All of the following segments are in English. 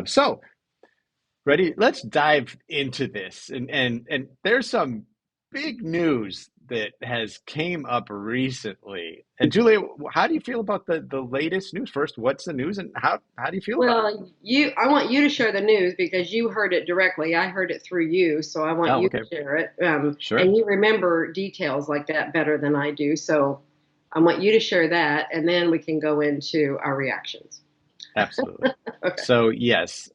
So, ready? Let's dive into this. And there's some big news that has came up recently. And Julia, how do you feel about the latest news? First, what's the news, and how do you feel about it? Well, I want you to share the news because you heard it directly. I heard it through you, so I want Oh, you okay, to share it. sure, And you remember details like that better than I do, so I want you to share that, and then we can go into our reactions. absolutely. Okay. So, yes,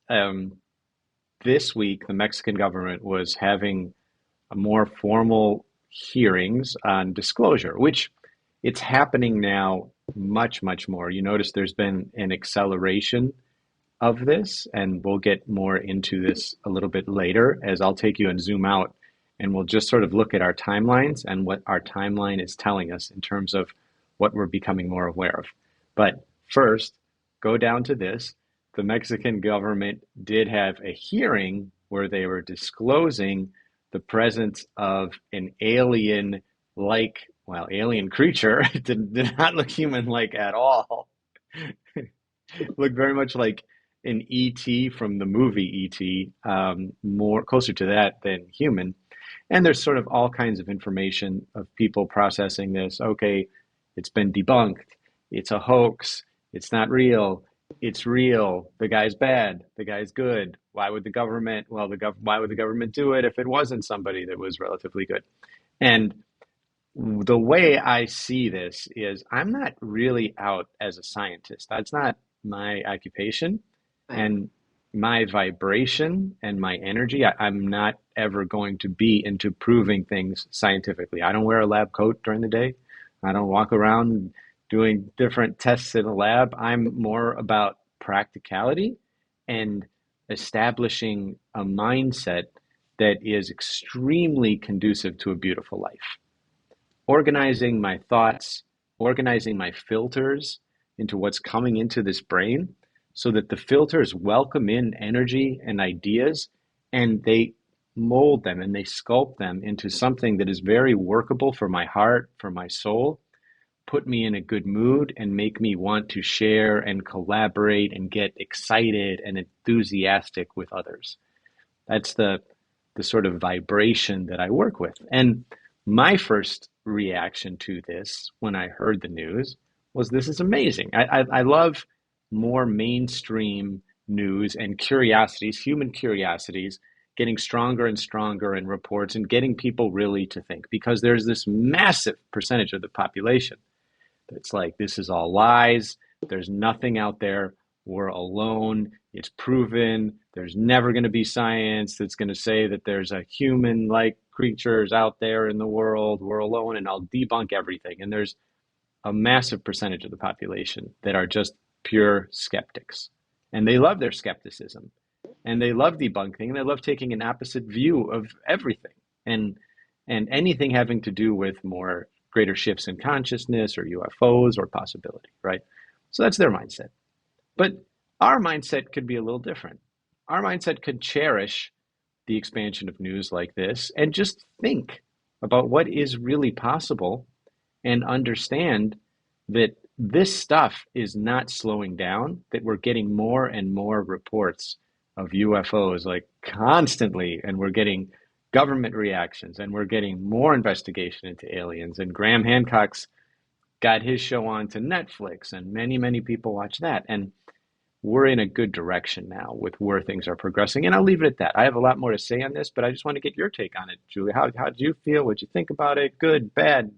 this week the Mexican government was having a more formal hearings on disclosure, which it's happening now much, much more. You notice there's been an acceleration of this, and we'll get more into this a little bit later as I'll take you and zoom out and we'll just sort of look at our timelines and what our timeline is telling us in terms of what we're becoming more aware of. But first, go down to this. The Mexican government did have a hearing where they were disclosing the presence of an alien like, well, alien creature. It did not look human like at all. Looked very much like an ET from the movie ET, more closer to that than human. And there's sort of all kinds of information of people processing this. Okay, it's been debunked. It's a hoax. It's not real. It's real. The guy's bad. The guy's good. Why would the government? Well, why would the government do it if it wasn't somebody that was relatively good? And the way I see this is I'm not really out as a scientist. That's not my occupation. Right. And my vibration and my energy, I'm not ever going to be into proving things scientifically. I don't wear a lab coat during the day. I don't walk around doing different tests in a lab. I'm more about practicality and establishing a mindset that is extremely conducive to a beautiful life, organizing my thoughts, organizing my filters into what's coming into this brain so that the filters welcome in energy and ideas and they mold them and they sculpt them into something that is very workable for my heart, for my soul, put me in a good mood and make me want to share and collaborate and get excited and enthusiastic with others. That's the sort of vibration that I work with. And my first reaction to this when I heard the news was this is amazing. I love more mainstream news and curiosities, human curiosities, getting stronger and stronger in reports and getting people really to think because there's this massive percentage of the population it's like, this is all lies. There's nothing out there. We're alone. It's proven. There's never going to be science that's going to say that there's a human like creatures out there in the world. We're alone, and I'll debunk everything. And there's a massive percentage of the population that are just pure skeptics. And they love their skepticism. And they love debunking. And they love taking an opposite view of everything. And anything having to do with more greater shifts in consciousness or UFOs or possibility, right? So that's their mindset. But our mindset could be a little different. Our mindset could cherish the expansion of news like this and just think about what is really possible and understand that this stuff is not slowing down, that we're getting more and more reports of UFOs like constantly, and we're getting government reactions and we're getting more investigation into aliens. And Graham Hancock's got his show on to Netflix, and many, many people watch that. And we're in a good direction now with where things are progressing. And I'll leave it at that. I have a lot more to say on this, but I just want to get your take on it, Julie. How do you feel? What you think about it? Good, bad,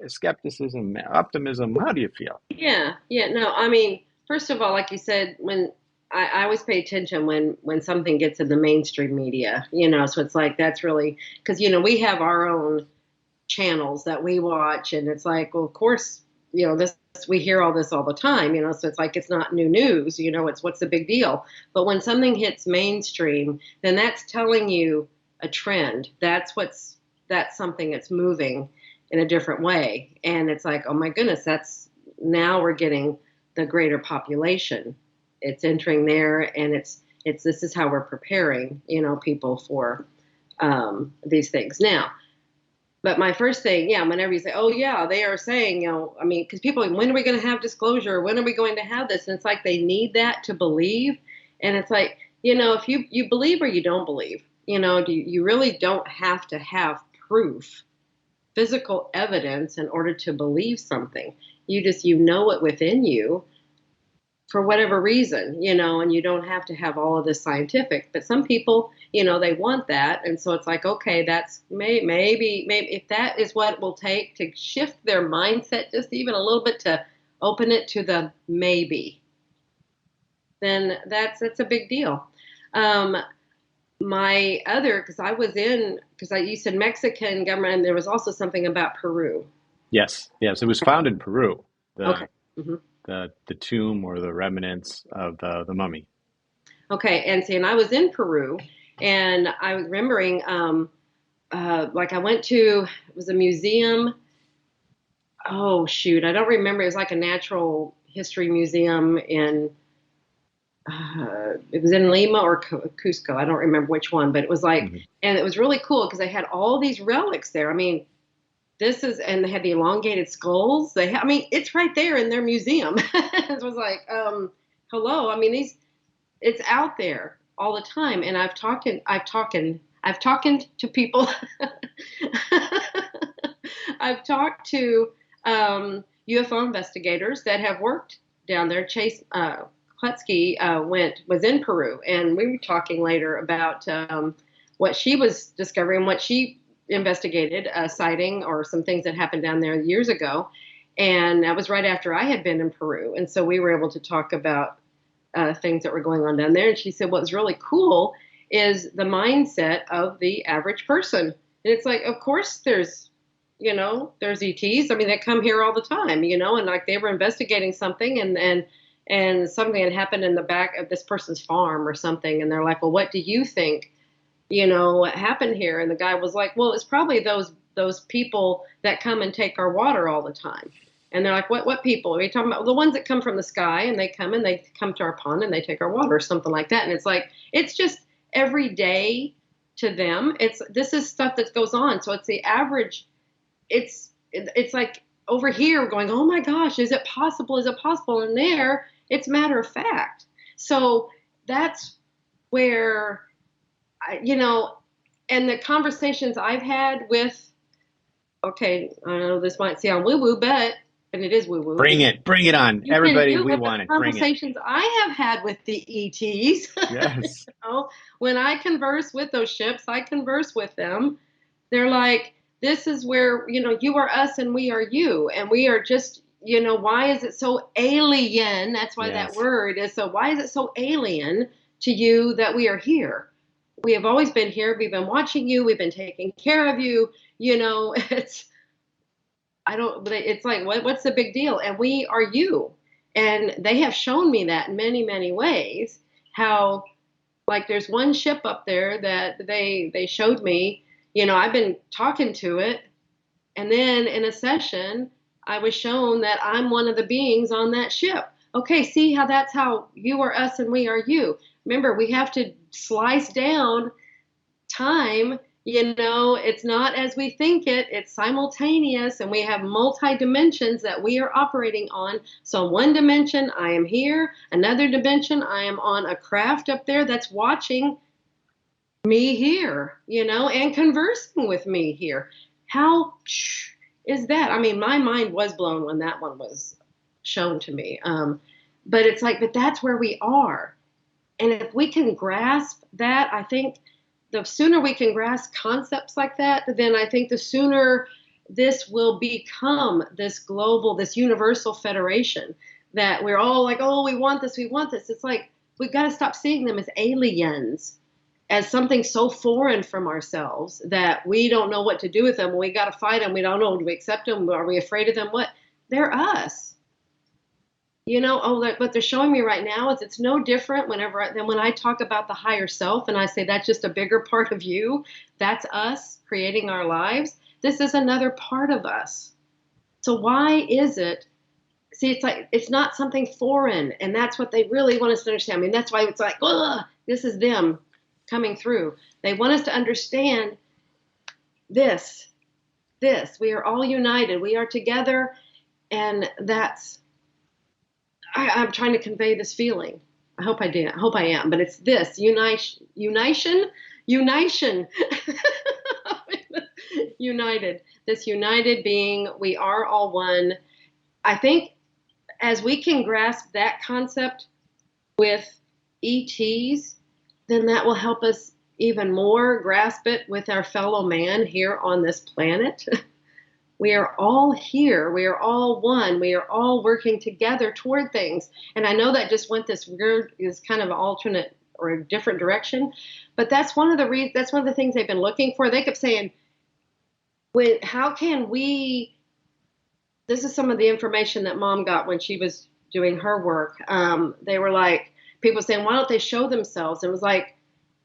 skepticism, optimism? How do you feel? Yeah, yeah, no, I mean, first of all, like you said, when I always pay attention when something gets in the mainstream media, so it's like that's really because we have our own channels that we watch, and it's like, well, of course, this we hear all this all the time, so it's like it's not new news, it's what's the big deal. But when something hits mainstream, then that's telling you a trend. That's something that's moving in a different way, and it's like, oh my goodness, that's now we're getting the greater population. It's entering there, and it's this is how we're preparing, people for these things now. But my first thing, yeah, whenever you say, oh, yeah, they are saying, I mean, because people, when are we going to have disclosure? When are we going to have this? And it's like they need that to believe. And it's like, if you believe or you don't believe, you really don't have to have proof, physical evidence in order to believe something. You know it within you for whatever reason, and you don't have to have all of this scientific. But some people, they want that, and so it's like, okay, that's maybe if that is what it will take to shift their mindset just even a little bit to open it to the maybe, then that's a big deal. Um, my other, because you said Mexican government, and there was also something about Peru. Yes, yes. It was found in Peru, Okay. the hmm the tomb or the remnants of the mummy. Okay, and see, and I was in Peru, and I was remembering, like I went to, it was a museum. Oh shoot, I don't remember. It was like a natural history museum in, it was in Lima or Cusco. I don't remember which one, but it was like, Hmm. and it was really cool because they had all these relics there. I mean, and they had the elongated skulls. I mean, it's right there in their museum. It was like, hello. I mean, it's out there all the time. And I've talked to people. I've talked to UFO investigators that have worked down there. Chase Klutsky was in Peru, and we were talking later about what she was discovering, what she investigated, a sighting or some things that happened down there years ago. And that was right after I had been in Peru, and so we were able to talk about things that were going on down there. And she said, what's really cool is the mindset of the average person. And it's like, of course, there's ETs. I mean, they come here all the time, and like they were investigating something, and something had happened in the back of this person's farm or something. And they're like, well, what do you think, what happened here? And the guy was like, well, it's probably those people that come and take our water all the time. And they're like, what people? Are you talking about? Well, the ones that come from the sky and they come to our pond and they take our water or something like that. And it's like, it's just every day to them. This is stuff that goes on. So it's the average. It's like over here going, oh my gosh, is it possible? Is it possible? And there, it's matter of fact. So that's where, and the conversations I've had with, okay, I know this might sound woo woo, and it is woo woo because Bring it on, you can everybody. do We it, but want the it. Bring it. conversations I have had with the ETs, Yes. when I converse with those ships, I converse with them. They're like, this is where, you are us and we are you. And we are just, why is it so alien? That's why that Yes. word is so, why is it so alien to you that we are here? We have always been here. We've been watching you. We've been taking care of you. It's, I don't, but it's like, what's the big deal? And we are you. And they have shown me that in many, many ways, how like there's one ship up there that they showed me, I've been talking to it. And then in a session, I was shown that I'm one of the beings on that ship. Okay, see how that's how you are us and we are you. Remember, we have to slice down time. It's not as we think it's simultaneous, and we have multi dimensions that we are operating on. So one dimension, I am here. Another dimension, I am on a craft up there that's watching me here, and conversing with me here. How is that? I mean, my mind was blown when that one was shown to me. But it's like, but that's where we are. And if we can grasp that, I think the sooner we can grasp concepts like that, then I think the sooner this will become this global, this universal federation that we're all like, oh, we want this, we want this. It's like, we've got to stop seeing them as aliens, as something so foreign from ourselves that we don't know what to do with them. We got to fight them. We don't know. Do we accept them? Are we afraid of them? What? They're us. What they're showing me right now is it's no different than when I talk about the higher self and I say that's just a bigger part of you. That's us creating our lives. This is another part of us. So why is it? See, it's like it's not something foreign, and that's what they really want us to understand. I mean, that's why it's like, ugh, this is them coming through. They want us to understand this. We are all united. We are together, and I'm trying to convey this feeling. I hope I did. I hope I am. But it's this unition, united. This united being. We are all one. I think as we can grasp that concept with ETs, then that will help us even more grasp it with our fellow man here on this planet. We are all here. We are all one. We are all working together toward things. And I know that just went this weird, is kind of alternate or a different direction, but that's one of the that's one of the things they've been looking for. They kept saying, how can we? This is some of the information that Mom got when she was doing her work. They were like, people saying, why don't they show themselves? It was like,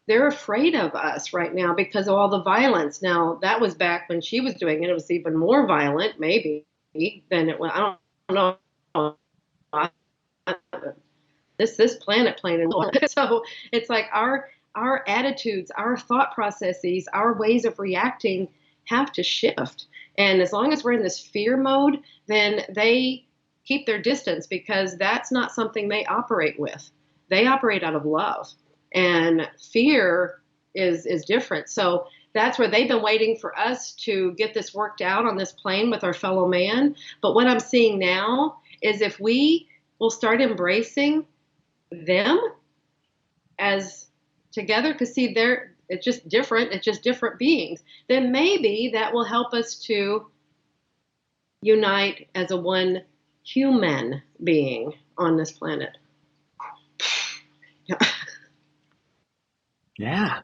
they're afraid of us right now because of all the violence. Now, that was back when she was doing it. It was even more violent, maybe, than it was. I don't know. This planet playing. So it's like our attitudes, our thought processes, our ways of reacting have to shift. And as long as we're in this fear mode, then they keep their distance because that's not something they operate with. They operate out of love. And fear is different. So that's where they've been waiting for us to get this worked out on this plane with our fellow man. But what I'm seeing now is if we will start embracing them as together, because see, it's just different. It's just different beings. Then maybe that will help us to unite as a one human being on this planet. Yeah,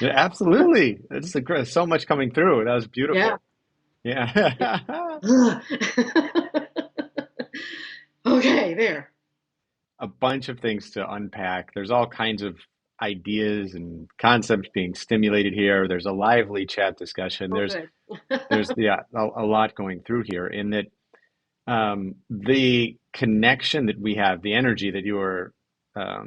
yeah, absolutely. It's so much coming through. That was Yeah. beautiful. Yeah. Okay, there. A bunch of things to unpack. There's all kinds of ideas and concepts being stimulated here. There's a lively chat discussion. Oh, There's good. there's yeah, a lot going through here in that the connection that we have, the energy that you were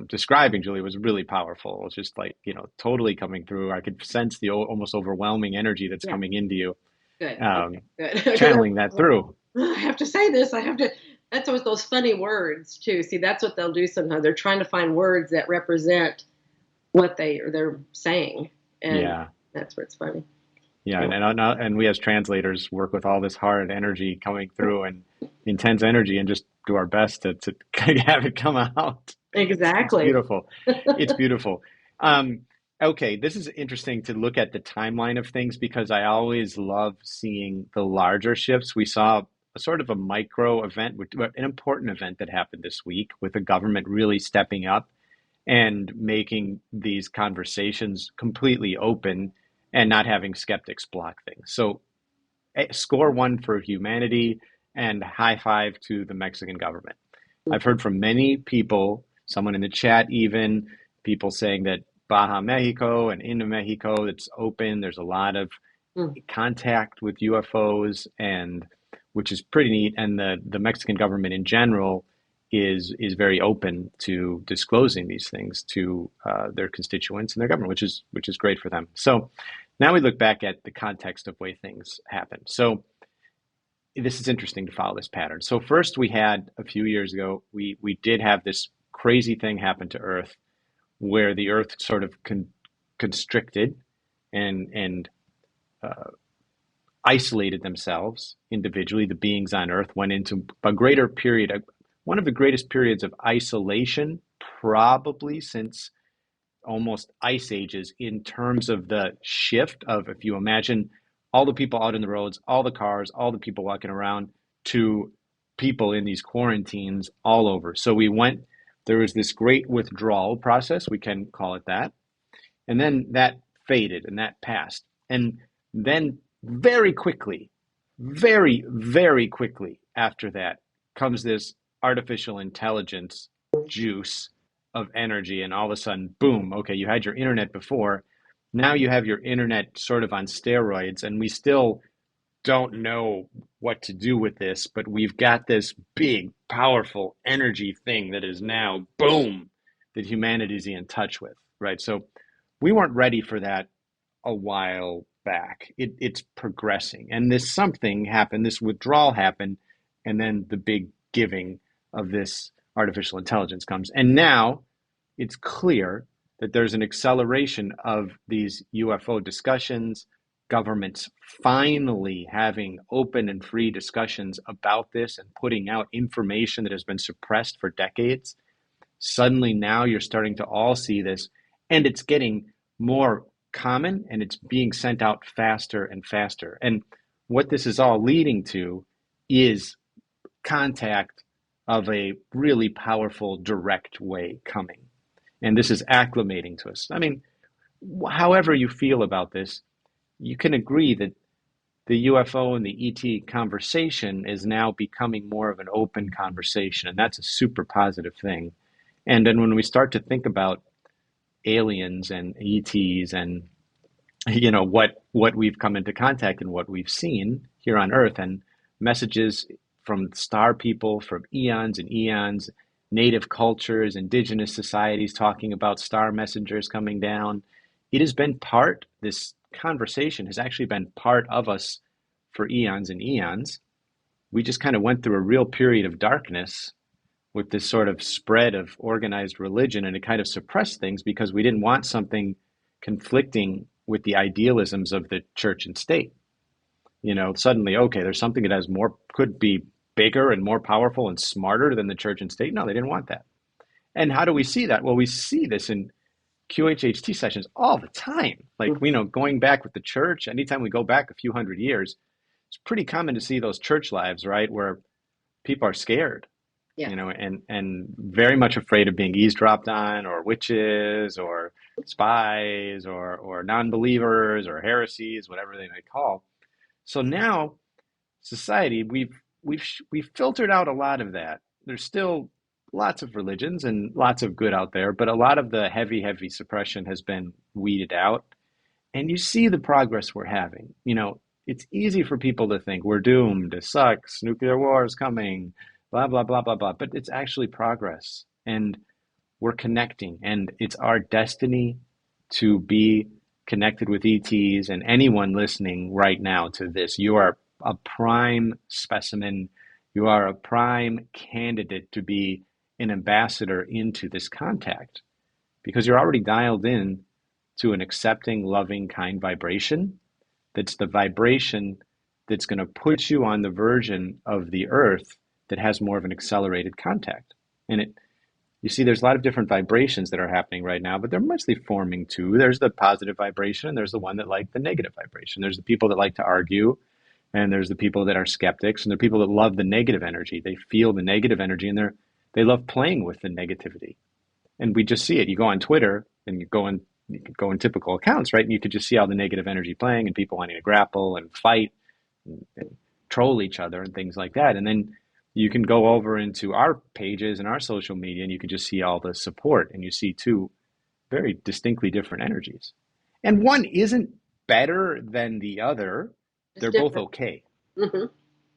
describing, Julie, was really powerful. It was just like, totally coming through. I could sense the almost overwhelming energy that's Yeah, coming into you, good. um, Okay, good. Because channeling that through. I have to say this. I have to. That's always those funny words too. See, that's what they'll do sometimes. They're trying to find words that represent what they're saying, and Yeah. that's where it's funny. Yeah, Yeah. and we as translators work with all this hard energy coming through and intense energy and just do our best to kind of have it come out. It's Exactly. beautiful. It's beautiful. Um, okay, this is interesting to look at the timeline of things because I always love seeing the larger shifts. We saw a sort of a micro event, an important event that happened this week with the government really stepping up and making these conversations completely open and not having skeptics block things. So, score one for humanity and high five to the Mexican government. I've heard from many people, someone in the chat even, people saying that Baja Mexico and into Mexico, it's open. There's a lot of Mm. contact with UFOs, and which is pretty neat. And the Mexican government in general is very open to disclosing these things to their constituents and their government, which is great for them. So now we look back at the context of way things happen. So this is interesting to follow this pattern. So first we had a few years ago, we did have this crazy thing happen to Earth where the Earth sort of constricted and isolated themselves individually. The beings on Earth went into a greater period, one of the greatest periods of isolation, probably since almost ice ages, in terms of the shift of, if you imagine all the people out in the roads, all the cars, all the people walking around, to people in these quarantines all over. So there was this great withdrawal process, we can call it that. And then that faded and that passed. And then very quickly, very, very quickly after that comes this artificial intelligence juice of energy. And all of a sudden, boom, okay, you had your internet before. Now you have your internet sort of on steroids, and we still don't know what to do with this, but we've got this big, powerful energy thing that is now, boom, that humanity is in touch with, right? So we weren't ready for that a while back. It's progressing. And this something happened, this withdrawal happened, and then the big giving of this artificial intelligence comes. And now it's clear that there's an acceleration of these UFO discussions, governments finally having open and free discussions about this and putting out information that has been suppressed for decades. Suddenly now you're starting to all see this, and it's getting more common and it's being sent out faster and faster. And what this is all leading to is contact of a really powerful, direct way coming. And this is acclimating to us. I mean, however you feel about this, you can agree that the UFO and the ET conversation is now becoming more of an open conversation, and that's a super positive thing. And then when we start to think about aliens and ETs and what we've come into contact and what we've seen here on Earth and messages from star people from eons and eons, native cultures, indigenous societies talking about star messengers coming down. It has been part, this conversation has actually been part of us for eons and eons. We just kind of went through a real period of darkness with this sort of spread of organized religion, and it kind of suppressed things because we didn't want something conflicting with the idealisms of the church and state. Suddenly, okay, there's something that has more, could be bigger and more powerful and smarter than the church and state. No, they didn't want that. And how do we see that? Well, we see this in QHHT sessions all the time. Like, going back with the church, anytime we go back a few hundred years, it's pretty common to see those church lives, right, where people are scared, Yeah. and very much afraid of being eavesdropped on, or witches, or spies, or non-believers, or heresies, whatever they might call. So now, society, we've filtered out a lot of that. There's still lots of religions and lots of good out there, but a lot of the heavy suppression has been weeded out. And you see the progress we're having. It's easy for people to think we're doomed, it sucks, nuclear war is coming, blah, blah, blah, blah, blah. But it's actually progress. And we're connecting. And it's our destiny to be connected with ETs, and anyone listening right now to this. You are a prime specimen. You are a prime candidate to be an ambassador into this contact, because you're already dialed in to an accepting, loving, kind vibration. That's the vibration that's going to put you on the version of the earth that has more of an accelerated contact. And you see, there's a lot of different vibrations that are happening right now, but they're mostly forming two. There's the positive vibration, and there's the one that like the negative vibration. There's the people that like to argue, and there's the people that are skeptics, and there are people that love the negative energy. They feel the negative energy, and they love playing with the negativity. And we just see it. You go on Twitter, and you could go in typical accounts, right? And you could just see all the negative energy playing, and people wanting to grapple and fight and troll each other and things like that. And then you can go over into our pages and our social media, and you can just see all the support, and you see two very distinctly different energies. And one isn't better than the other. They're both okay. Mm-hmm.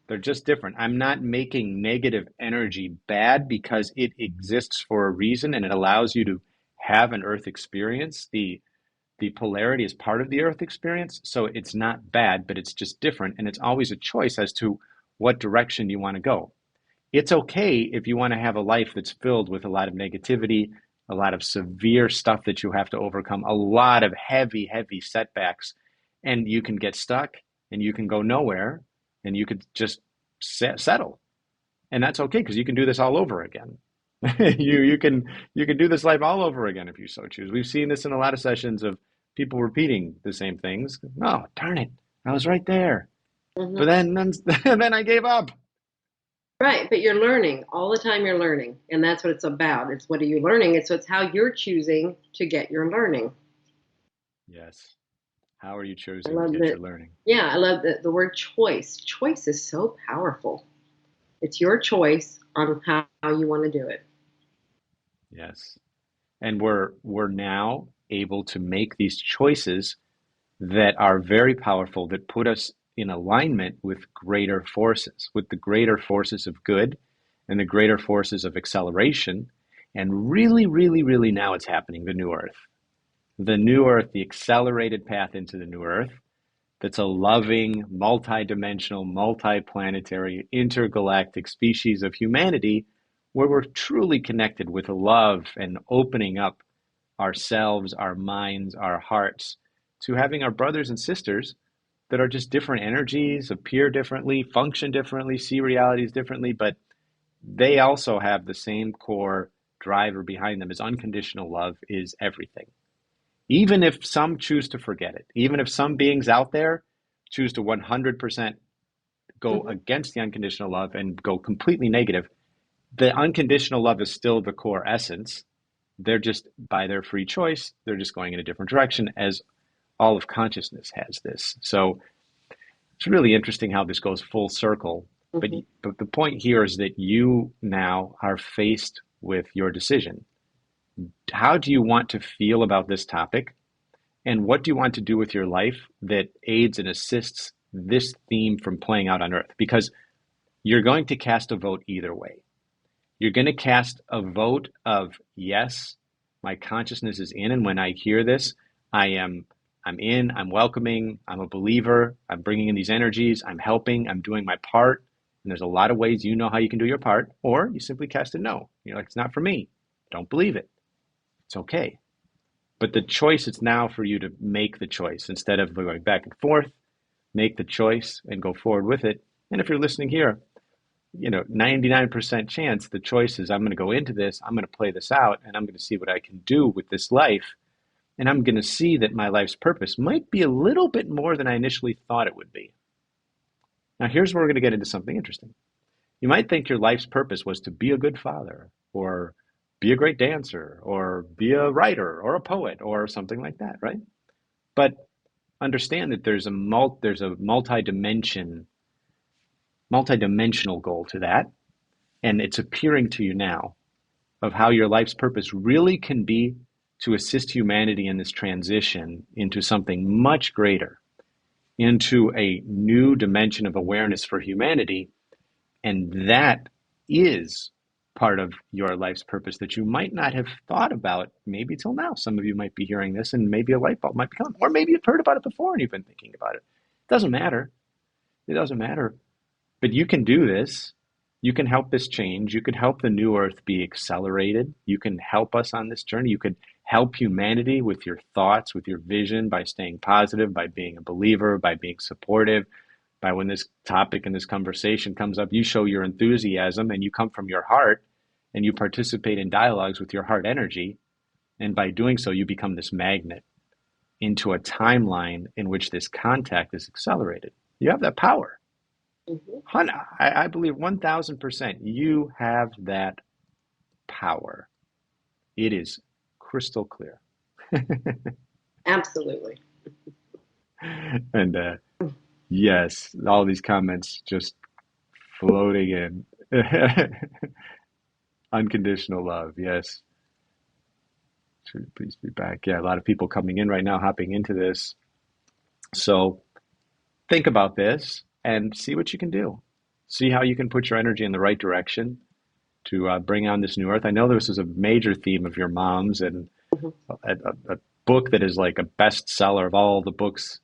They're just different. I'm not making negative energy bad because it exists for a reason, and it allows you to have an earth experience. The polarity is part of the earth experience, so it's not bad, but it's just different, and it's always a choice as to what direction you want to go. It's okay if you want to have a life that's filled with a lot of negativity, a lot of severe stuff that you have to overcome, a lot of heavy setbacks, and you can get stuck and you can go nowhere and you could just settle. And that's okay, because you can do this all over again. you can do this life all over again if you so choose. We've seen this in a lot of sessions of people repeating the same things. Oh, darn it, I was right there. Mm-hmm. But then I gave up. Right, but you're learning all the time. You're learning, and that's what it's about. It's what are you learning? It's how you're choosing to get your learning. Yes. How are you choosing to get your learning? Yeah, I love the word choice. Choice is so powerful. It's your choice on how you want to do it. Yes. And we're now able to make these choices that are very powerful, that put us in alignment with greater forces, with the greater forces of good and the greater forces of acceleration. And really, really, really now it's happening, the new earth. The new earth, the accelerated path into the new earth, that's a loving, multi-dimensional, multi-planetary, intergalactic species of humanity where we're truly connected with love and opening up ourselves, our minds, our hearts to having our brothers and sisters that are just different energies, appear differently, function differently, see realities differently, but they also have the same core driver behind them, is unconditional love is everything. Even if some choose to forget it, even if some beings out there choose to 100% go Hmm. against the unconditional love and go completely negative, the unconditional love is still the core essence. They're just, by their free choice, they're just going in a different direction, as all of consciousness has this. So it's really interesting how this goes full circle. But, Hmm. but the point here is that you now are faced with your decision. How do you want to feel about this topic? And what do you want to do with your life that aids and assists this theme from playing out on Earth? Because you're going to cast a vote either way. You're going to cast a vote of yes, my consciousness is in, and when I hear this, I am I'm in, I'm welcoming, I'm a believer, I'm bringing in these energies, I'm helping, I'm doing my part. And there's a lot of ways you know how you can do your part, or you simply cast a no. You're like, it's not for me. Don't believe it. It's okay. But the choice is now for you to make the choice instead of going back and forth. Make the choice and go forward with it. And if you're listening here, 99% chance the choice is I'm going to go into this, I'm going to play this out, and I'm going to see what I can do with this life. And I'm going to see that my life's purpose might be a little bit more than I initially thought it would be. Now, here's where we're going to get into something interesting. You might think your life's purpose was to be a good father, or be a great dancer, or be a writer, or a poet, or something like that, right? But understand that there's a multi-dimensional goal to that, and it's appearing to you now of how your life's purpose really can be to assist humanity in this transition into something much greater, into a new dimension of awareness for humanity. And that is part of your life's purpose that you might not have thought about maybe till now. Some of you might be hearing this and maybe a light bulb might become, or maybe you've heard about it before and you've been thinking about it. It doesn't matter. It doesn't matter. But you can do this. You can help this change. You can help the new earth be accelerated. You can help us on this journey. You could help humanity with your thoughts, with your vision, by staying positive, by being a believer, by being supportive, by when this topic and this conversation comes up, you show your enthusiasm and you come from your heart and you participate in dialogues with your heart energy. And by doing so, you become this magnet into a timeline in which this contact is accelerated. You have that power. Hmm. I believe 1000% you have that power. It is crystal clear. Absolutely. And yes, all these comments just floating in. Unconditional love, yes. Should please be back. Yeah, a lot of people coming in right now, hopping into this. So think about this and see what you can do. See how you can put your energy in the right direction to bring on this new earth. I know this is a major theme of your mom's, and Hmm. a book that is like a bestseller of all the books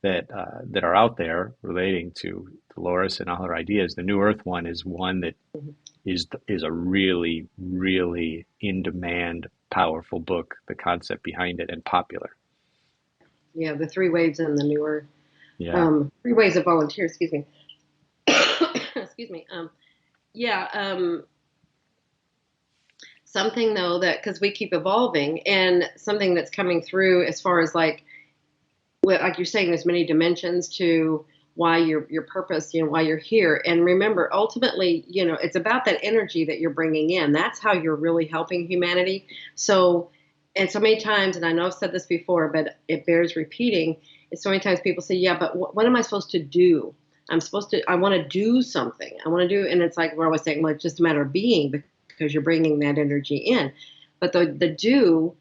that are out there relating to Dolores and all her ideas. The New Earth one is one that Hmm. is a really, really in demand, powerful book. The concept behind it and popular. Yeah, the three waves and the newer Yeah. three ways of volunteer. Excuse me. Excuse me. Yeah. Something though that because we keep evolving and something that's coming through as far as like you're saying, there's many dimensions to why your purpose, why you're here. And remember, ultimately, it's about that energy that you're bringing in. That's how you're really helping humanity. So, and so many times, and I know I've said this before, but it bears repeating. It's so many times people say, "Yeah, but what am I supposed to do? I want to do something. I want to do," and it's like we're always saying, "Well, it's just a matter of being because you're bringing that energy in." But the do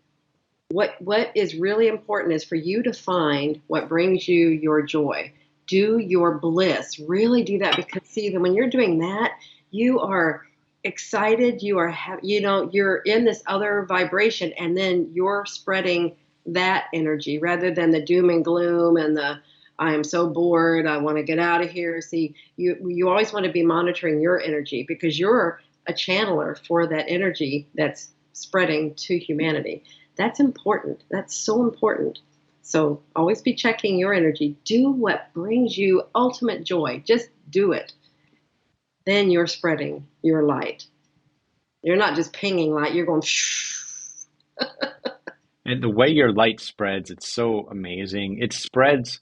what is really important is for you to find what brings you your joy. Do your bliss. Really do that because see, that when you're doing that, you are excited. You are, you're in this other vibration, and then you're spreading that energy rather than the doom and gloom and the I am so bored. I want to get out of here. See, you always want to be monitoring your energy because you're a channeler for that energy that's spreading to humanity. That's important. That's so important. So always be checking your energy. Do what brings you ultimate joy. Just do it. Then you're spreading your light. You're not just pinging light, you're going shh. And the way your light spreads, it's so amazing. It spreads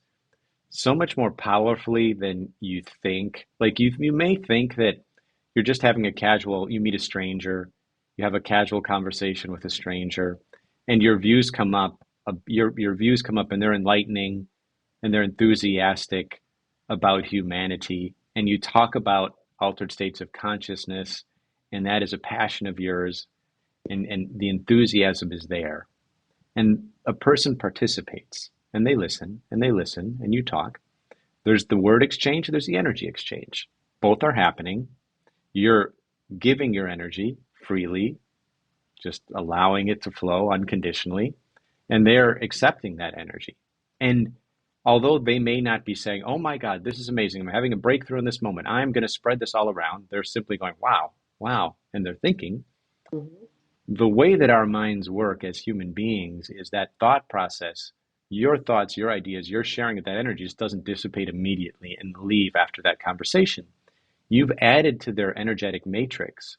so much more powerfully than you think. Like you may think that you're just having a casual, you meet a stranger, you have a casual conversation with a stranger, and your views come up and they're enlightening and they're enthusiastic about humanity. And you talk about altered states of consciousness, and that is a passion of yours, and the enthusiasm is there. And a person participates and they listen and they listen and you talk. There's the word exchange, there's the energy exchange. Both are happening. You're giving your energy freely, just allowing it to flow unconditionally, and they're accepting that energy. And although they may not be saying, "Oh my God, this is amazing. I'm having a breakthrough in this moment. I'm going to spread this all around." They're simply going, "Wow, wow." And they're thinking, Mm-hmm. the way that our minds work as human beings is that thought process, your thoughts, your ideas, your sharing of that energy just doesn't dissipate immediately and leave after that conversation. You've added to their energetic matrix.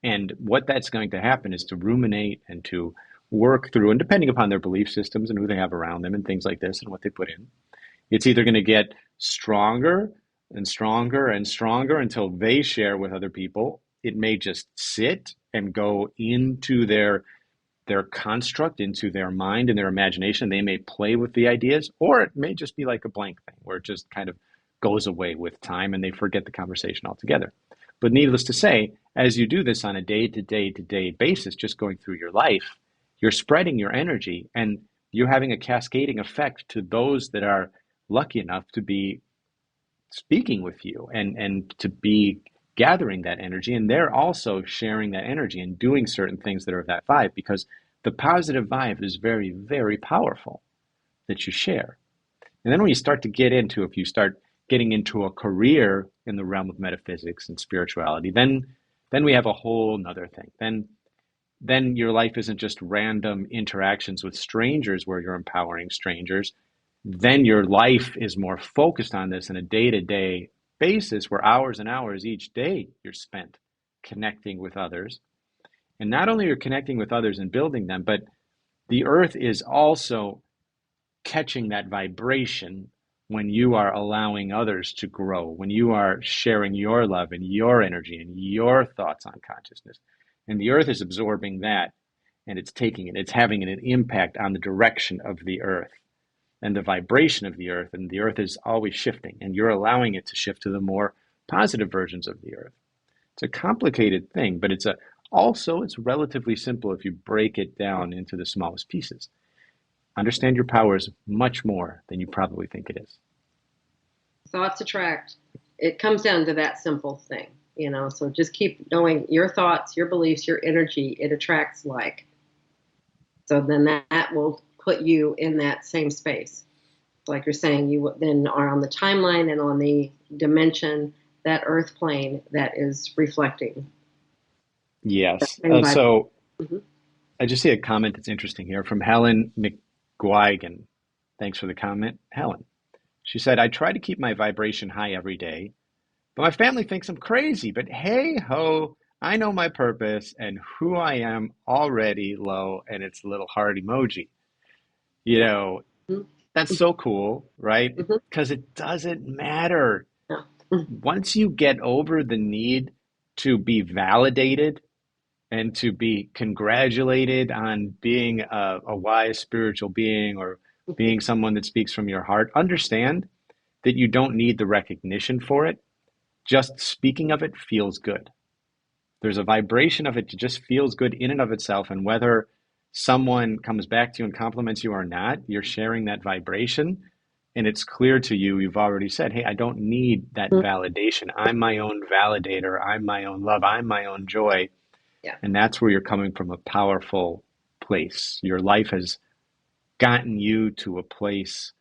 And what that's going to happen is to ruminate and to work through, and depending upon their belief systems and who they have around them and things like this and what they put in, it's either going to get stronger and stronger and stronger until they share with other people. It may just sit and go into their construct, into their mind and their imagination. They may play with the ideas, or it may just be like a blank thing where it just kind of goes away with time and they forget the conversation altogether. But needless to say, as you do this on a day to day to day basis, just going through your life, you're spreading your energy and you're having a cascading effect to those that are lucky enough to be speaking with you and to be gathering that energy. And they're also sharing that energy and doing certain things that are of that vibe, because the positive vibe is very, very powerful that you share. And then when you start to get into, if you start getting into a career in the realm of metaphysics and spirituality, then we have a whole nother thing. Then your life isn't just random interactions with strangers where you're empowering strangers. Then your life is more focused on this on a day-to-day basis, where hours and hours each day you're spent connecting with others. And not only you're connecting with others and building them, but the earth is also catching that vibration when you are allowing others to grow, when you are sharing your love and your energy and your thoughts on consciousness. And the earth is absorbing that, and it's taking it, it's having an impact on the direction of the earth and the vibration of the earth. And the earth is always shifting, and you're allowing it to shift to the more positive versions of the earth. It's a complicated thing, but it's relatively simple if you break it down into the smallest pieces. Understand your powers much more than you probably think it is. Thoughts attract. It comes down to that simple thing, So just keep knowing your thoughts, your beliefs, your energy. It attracts like. So then that will put you in that same space. Like you're saying, you then are on the timeline and on the dimension, that earth plane that is reflecting. Yes. Mhm. So I just see a comment that's interesting here from Helen McGuigan. Thanks for the comment, Helen. She said, "I try to keep my vibration high every day, but my family thinks I'm crazy. But hey ho, I know my purpose and who I am already low." And it's a little heart emoji. You know, Mhm. that's so cool, right? Mhm. Because it doesn't matter. Yeah. Mhm. Once you get over the need to be validated and to be congratulated on being a wise spiritual being, or being someone that speaks from your heart, understand that you don't need the recognition for it. Just speaking of it feels good. There's a vibration of it that just feels good in and of itself. And whether someone comes back to you and compliments you or not, you're sharing that vibration. And it's clear to you, you've already said, hey, I don't need that validation. I'm my own validator. I'm my own love. I'm my own joy. Yeah. And that's where you're coming from, a powerful place. Your life has gotten you to a place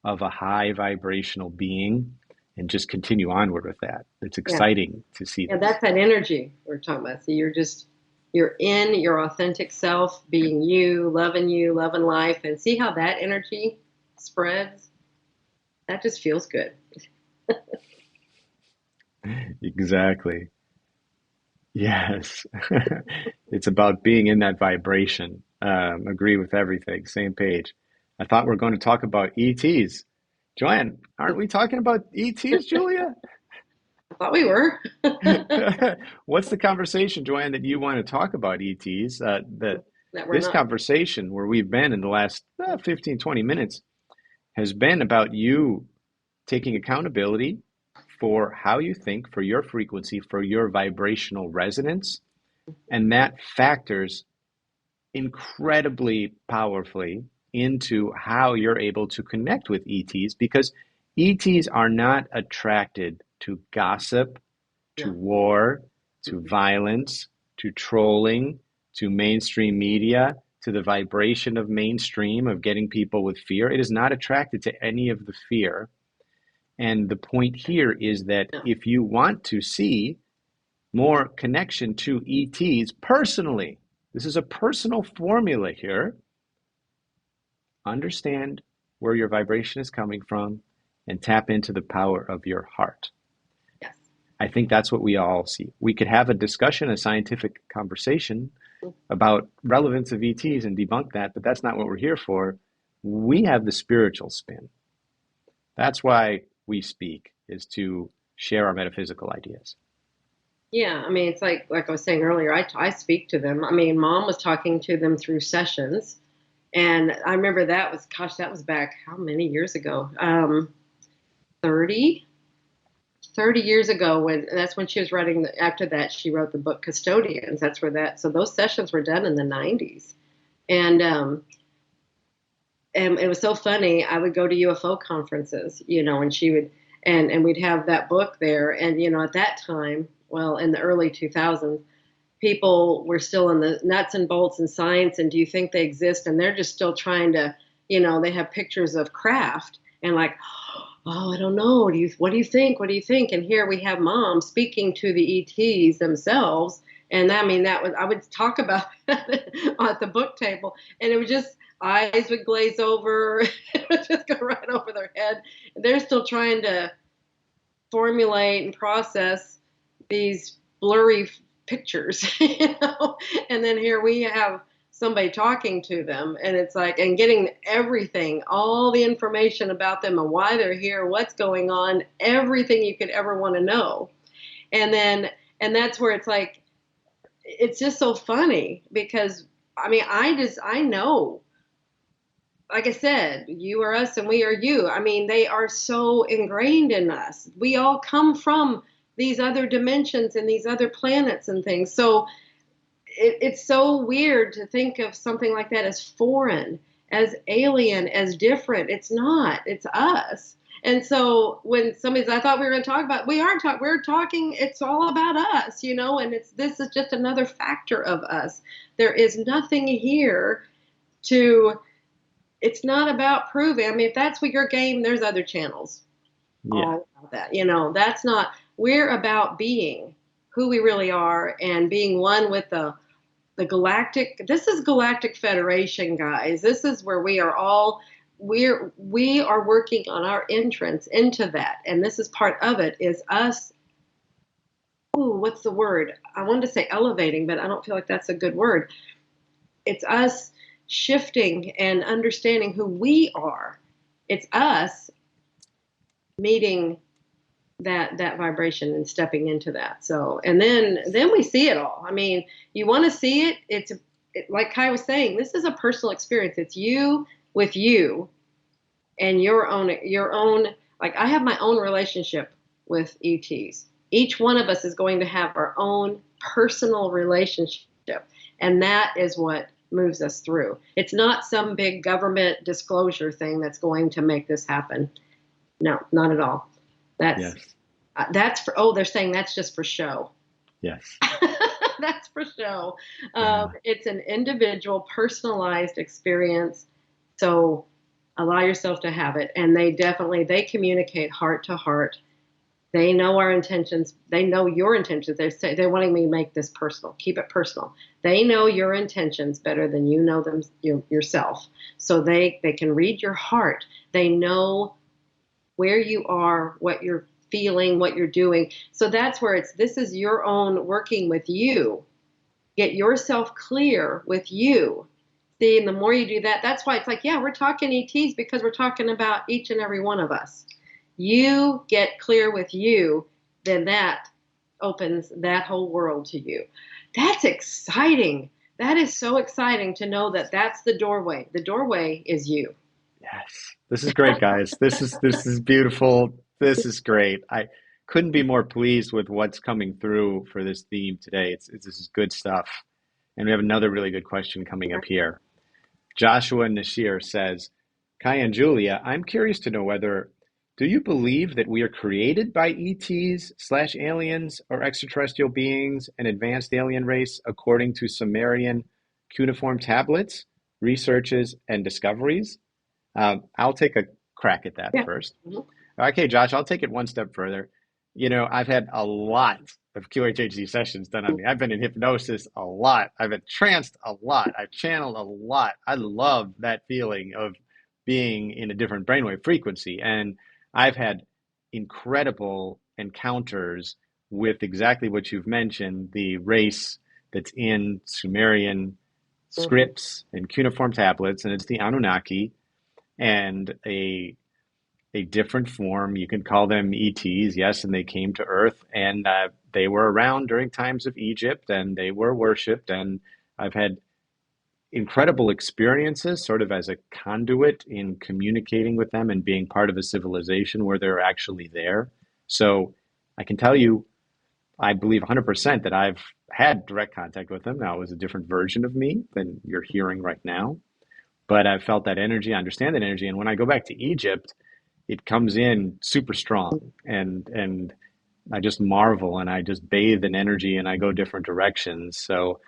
of a high vibrational being. and just continue onward with that. It's Yeah. exciting to see Yeah, this. that's that energy we're talking about. So you're in your authentic self, being you, loving life, and see how that energy spreads. That just feels good. Exactly. Yes. It's about being in that vibration. Agree with everything. Same page. I thought we are going to talk about ETs. Joanne, aren't we talking about ETs, Julia? I thought we were. What's the conversation, Joanne, that you want to talk about ETs? That That we're this not. conversation where we've been in the last 15, 20 minutes has been about you taking accountability for how you think, for your frequency, for your vibrational resonance. And that factors incredibly powerfully into how you're able to connect with ETs because ETs are not attracted to gossip, to No. war, to Mhm. violence, to trolling, to mainstream media, to the vibration of mainstream, of getting people with fear. It is not attracted to any of the fear. And the point here is that No. if you want to see more connection to ETs personally, this is a personal formula here. Understand where your vibration is coming from and tap into the power of your heart. Yes. I think that's what we all see. We could have a discussion, a scientific conversation about relevance of ETs and debunk that, but that's not what we're here for. We have the spiritual spin. That's why we speak, is to share our metaphysical ideas. Yeah, I mean, it's like I was saying earlier. I speak to them. I mean, Mom was talking to them through sessions, and I remember that was, gosh, that was back how many years ago? 30, 30 years ago. When that's when she was writing. After that, she wrote the book Custodians. That's where that. So those sessions were done in the 90s, and and it was so funny. I would go to UFO conferences, and she would, and we'd have that book there. And at that time, well, in the early 2000s, people were still in the nuts and bolts and science. And do you think they exist? And they're just still trying to, they have pictures of craft and like, oh, I don't know. What do you think? What do you think? And here we have Mom speaking to the ETs themselves. And I mean, that was, I would talk about that at the book table, and it was just, eyes would glaze over, it would just go right over their head. They're still trying to formulate and process these blurry pictures, and then here we have somebody talking to them, and it's like, and getting everything, all the information about them and why they're here, what's going on, everything you could ever want to know. And then, and that's where it's like, it's just so funny because I mean, I know, like I said, you are us and we are you. I mean, they are so ingrained in us. We all come from these other dimensions and these other planets and things. So it's so weird to think of something like that as foreign, as alien, as different. It's not. It's us. And so when somebody's, I thought we were going to talk about, we're talking, it's all about us, and this is just another factor of us. There is nothing here to, it's not about proving. I mean, if that's what your game, there's other channels Yeah. all about that. That's not, we're about being who we really are and being one with the galactic. This is Galactic Federation, guys. This is where we are all, we are working on our entrance into that. And this is part of it, is us. Ooh, what's the word? I wanted to say elevating, but I don't feel like that's a good word. It's us shifting and understanding who we are. It's us meeting that vibration and stepping into that. So, and then we see it all. I mean, you want to see it. Like Kai was saying, this is a personal experience. It's you with you and your own. Like, I have my own relationship with ETs. Each one of us is going to have our own personal relationship, and that is what moves us through. It's not some big government disclosure thing that's going to make this happen. No, not at all. That's Yes. that's for, oh, they're saying that's just for show. Yes. That's for show. Yeah. It's an individual, personalized experience. So allow yourself to have it. And they communicate heart to heart. They know our intentions. They know your intentions. They're wanting me to make this personal. Keep it personal. They know your intentions better than you know them yourself. So they can read your heart. They know where you are, what you're feeling, what you're doing. So that's where this is your own working with you. Get yourself clear with you. See, and the more you do that, that's why it's like, yeah, we're talking ETs because we're talking about each and every one of us. You get clear with you, then that opens that whole world to you. That's exciting. That is so exciting to know that that's the doorway. The doorway is you. Yes. This is great, guys. This is beautiful. This is great. I couldn't be more pleased with what's coming through for this theme today. This is good stuff. And we have another really good question coming up here. Joshua Nashir says, Kai and Julia, I'm curious to know whether do you believe that we are created by ETs slash aliens or extraterrestrial beings, an advanced alien race, according to Sumerian cuneiform tablets, researches, and discoveries? I'll take a crack at that Yeah. first. Mm-hmm. Okay, Josh, I'll take it one step further. I've had a lot of QHHT sessions done on me. I've been in hypnosis a lot. I've been tranced a lot. I've channeled a lot. I love that feeling of being in a different brainwave frequency. And I've had incredible encounters with exactly what you've mentioned, the race that's in Sumerian Mm-hmm. scripts and cuneiform tablets, and it's the Anunnaki and a different form. You can call them ETs, yes, and they came to Earth, and they were around during times of Egypt, and they were worshipped. And I've had incredible experiences, sort of as a conduit in communicating with them and being part of a civilization where they're actually there. So I can tell you, I believe 100% that I've had direct contact with them. Now, it was a different version of me than you're hearing right now, but I've felt that energy, I understand that energy. And when I go back to Egypt, it comes in super strong, and I just marvel and I just bathe in energy and I go different directions. So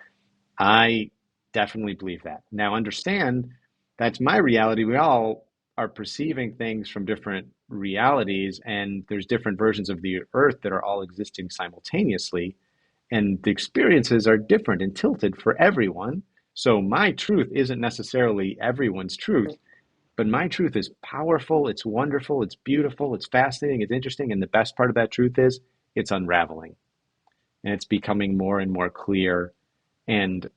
I definitely believe that. Now understand that's my reality. We all are perceiving things from different realities, and there's different versions of the earth that are all existing simultaneously, and the experiences are different and tilted for everyone. So my truth isn't necessarily everyone's truth, but my truth is powerful, it's wonderful, it's beautiful, it's fascinating, it's interesting. And the best part of that truth is it's unraveling and it's becoming more and more clear. And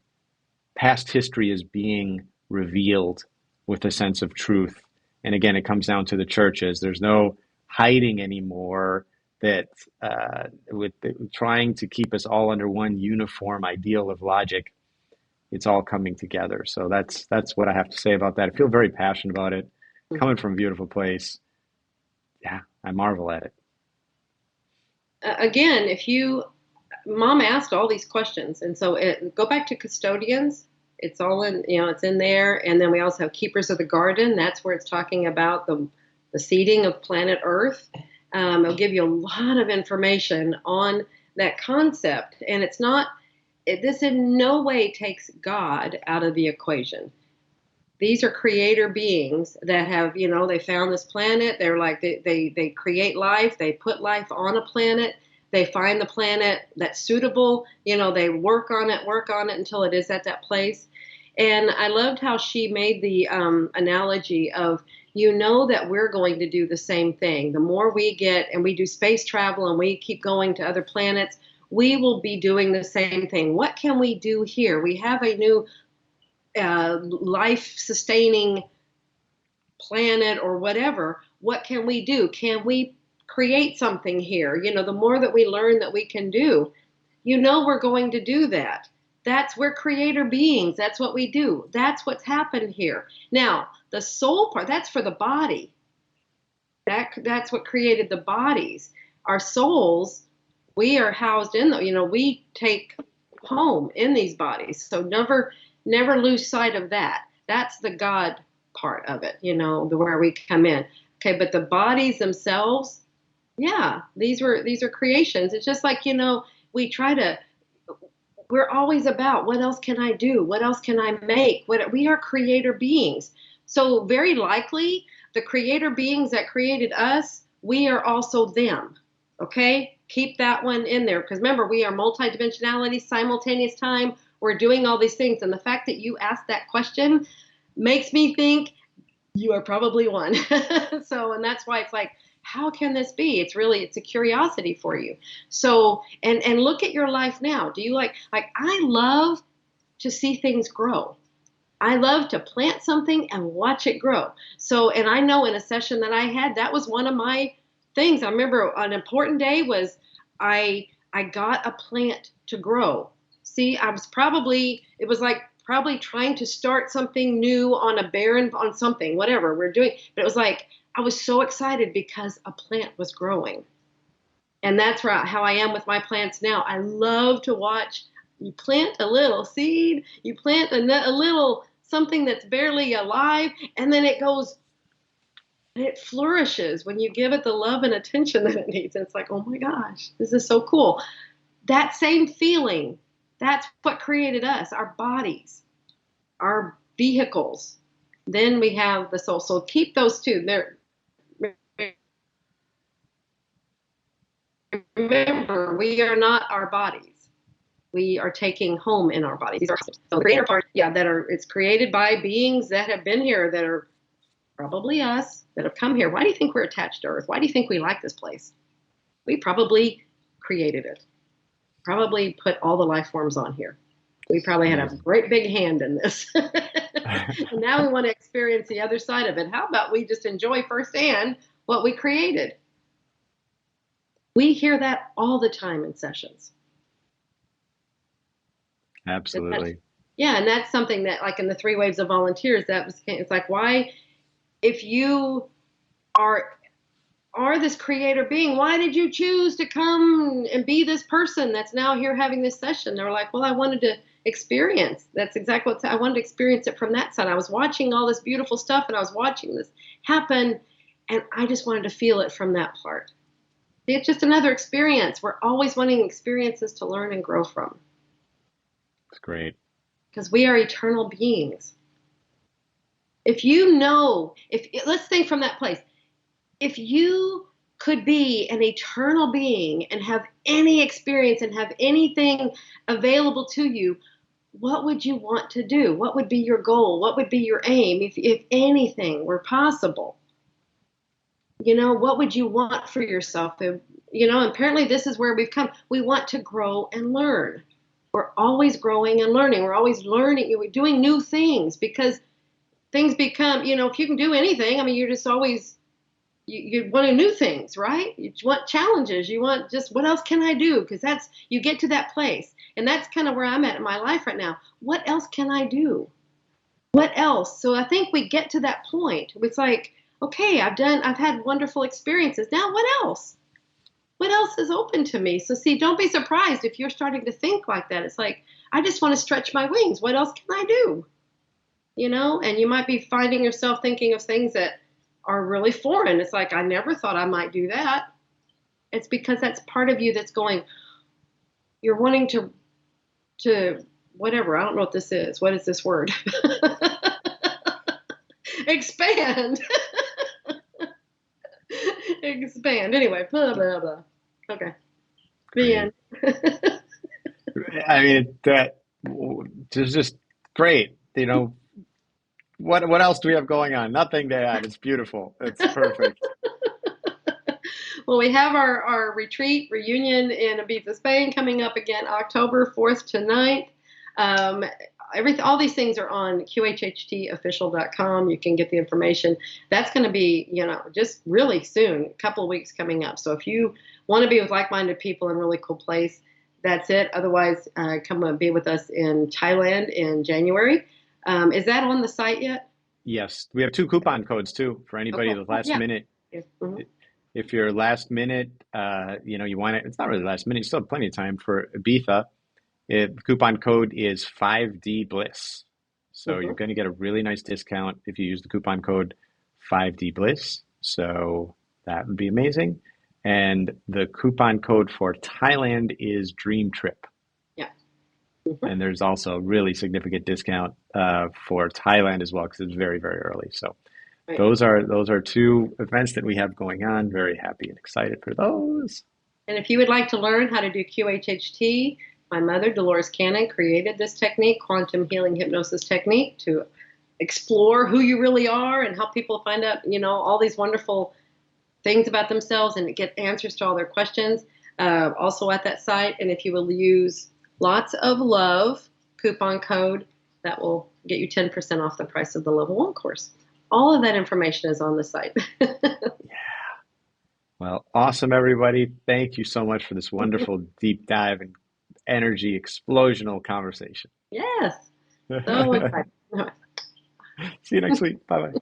past history is being revealed with a sense of truth. And again, it comes down to the churches. There's no hiding anymore that with trying to keep us all under one uniform ideal of logic. It's all coming together. So that's what I have to say about that. I feel very passionate about it. Coming from a beautiful place, yeah, I marvel at it. Again, if you, Mom asked all these questions, and so go back to custodians. It's all in, it's in there, and then we also have keepers of the garden. That's where it's talking about the seeding of planet Earth. It'll give you a lot of information on that concept, and it's not. This in no way takes God out of the equation. These are creator beings that have, they found this planet. They're like, they create life. They put life on a planet. They find the planet that's suitable. They work on it until it is at that place. And I loved how she made the analogy of, that we're going to do the same thing. The more we get and we do space travel and we keep going to other planets, we will be doing the same thing. What can we do here? We have a new life-sustaining planet or whatever. What can we do? Can we create something here? The more that we learn that we can do, we're going to do that. We're creator beings. That's what we do. That's what's happened here. Now, the soul part, that's for the body. That's what created the bodies. Our souls, we are housed in we take home in these bodies. So never lose sight of that. That's the God part of it, where we come in. Okay, but the bodies themselves, yeah, these are creations. It's just like, we're always about what else can I do? What else can I make? We are creator beings. So very likely the creator beings that created us, we are also them. Okay, keep that one in there because remember, we are multidimensionality, simultaneous time. We're doing all these things. And the fact that you asked that question makes me think you are probably one. So, and that's why it's like, how can this be? It's a curiosity for you. So, and look at your life now. Do you like, I love to see things grow. I love to plant something and watch it grow. So, and I know in a session that I had, that was one of my things. I remember an important day was I got a plant to grow. See, it was like probably trying to start something new on a barren, on something, whatever we're doing. But it was like, I was so excited because a plant was growing. And that's how I am with my plants now. I love to watch you plant a little seed, you plant a little something that's barely alive, and then it goes, it flourishes when you give it the love and attention that it needs. And it's like, oh my gosh, this is so cool. That same feeling, that's what created us, our bodies, our vehicles. Then we have the soul. So keep those two. Remember, we are not our bodies. We are taking home in our bodies. These are so the creator part, yeah, it's created by beings that have been here that are probably us that have come here. Why do you think we're attached to Earth? Why do you think we like this place? We probably created it. Probably put all the life forms on here. We probably had a great big hand in this. And now we want to experience the other side of it. How about we just enjoy firsthand what we created? We hear that all the time in sessions. Absolutely. Yeah, and that's something that, like in the 3 waves of volunteers, it's like, why, if you are this creator being, why did you choose to come and be this person that's now here having this session? They were like, well, I wanted to experience. That's exactly what I wanted to experience it from that side. I was watching all this beautiful stuff and I was watching this happen and I just wanted to feel it from that part. It's just another experience. We're always wanting experiences to learn and grow from. It's great. Because we are eternal beings. If you know, let's think from that place. If you could be an eternal being and have any experience and have anything available to you, what would you want to do? What would be your goal? What would be your aim if anything were possible? What would you want for yourself? Apparently this is where we've come. We want to grow and learn. We're always growing and learning. We're always learning. We're doing new things because things become, if you can do anything, I mean, you're just always, you want new things, right? You want challenges. You want just, what else can I do? Because you get to that place. And that's kind of where I'm at in my life right now. What else can I do? What else? So I think we get to that point. It's like, okay, I've had wonderful experiences. Now what else? What else is open to me? So see, don't be surprised if you're starting to think like that. It's like, I just want to stretch my wings. What else can I do? And you might be finding yourself thinking of things that are really foreign. It's like, I never thought I might do that. It's because that's part of you that's going, you're wanting to whatever. I don't know what this is. What is this word? Expand. Expand. Anyway, blah, blah, blah. Okay. The end. I mean, that just great. What else do we have going on? Nothing to add. It's beautiful. It's perfect. Well, we have our retreat reunion in Ibiza, Spain coming up again October 4th to 9th. All these things are on QHHTofficial.com. You can get the information. That's going to be, just really soon, a couple of weeks coming up. So if you want to be with like-minded people in a really cool place, that's it. Otherwise, come and be with us in Thailand in January. Is that on the site yet? Yes, we have 2 coupon codes too for anybody Okay. the last Yeah. minute. Mm-hmm. If you're last minute, you want it. It's not really last minute. You still have plenty of time for Ibiza. The coupon code is 5D Bliss. So Mm-hmm. you're going to get a really nice discount if you use the coupon code 5D Bliss. So that would be amazing. And the coupon code for Thailand is Dream Trip. Yeah. Mm-hmm. And there's also a really significant discount for Thailand as well because it's very, very early. So Right. those are 2 events that we have going on. Very happy and excited for those. And if you would like to learn how to do QHHT, my mother, Dolores Cannon, created this technique, quantum healing hypnosis technique, to explore who you really are and help people find out, all these wonderful things about themselves and get answers to all their questions. Also at that site. And if you will use lots of love coupon code, that will get you 10% off the price of the level 1 course. All of that information is on the site. Well, awesome, everybody. Thank you so much for this wonderful deep dive and energy explosional conversation. Yes. So excited. See you next week. Bye bye.